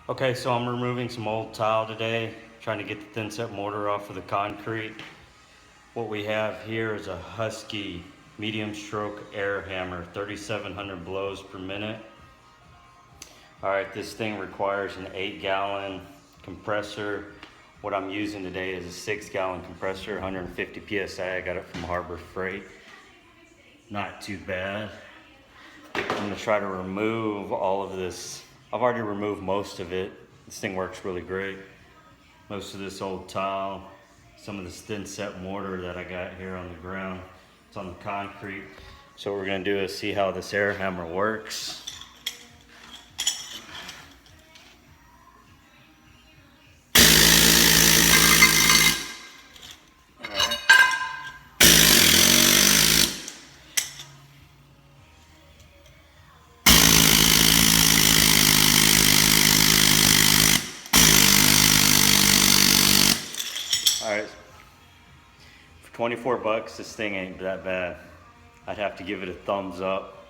Okay, so I'm removing some old tile today, trying to get the thin set mortar off of the concrete. What we have here is a Husky medium stroke air hammer, 3,700 blows per minute. All right, this thing requires an 8-gallon compressor. What I'm using today is a 6-gallon compressor, 150 PSI. I got it from Harbor Freight. Not too bad. I'm gonna try to remove all of this. I've already removed most of it. This thing works really great. Most of this old tile, some of this thin set mortar that I got here on the ground. It's on the concrete. So what we're gonna do is see how this air hammer works. All right, for 24 bucks, this thing ain't that bad. I'd have to give it a thumbs up.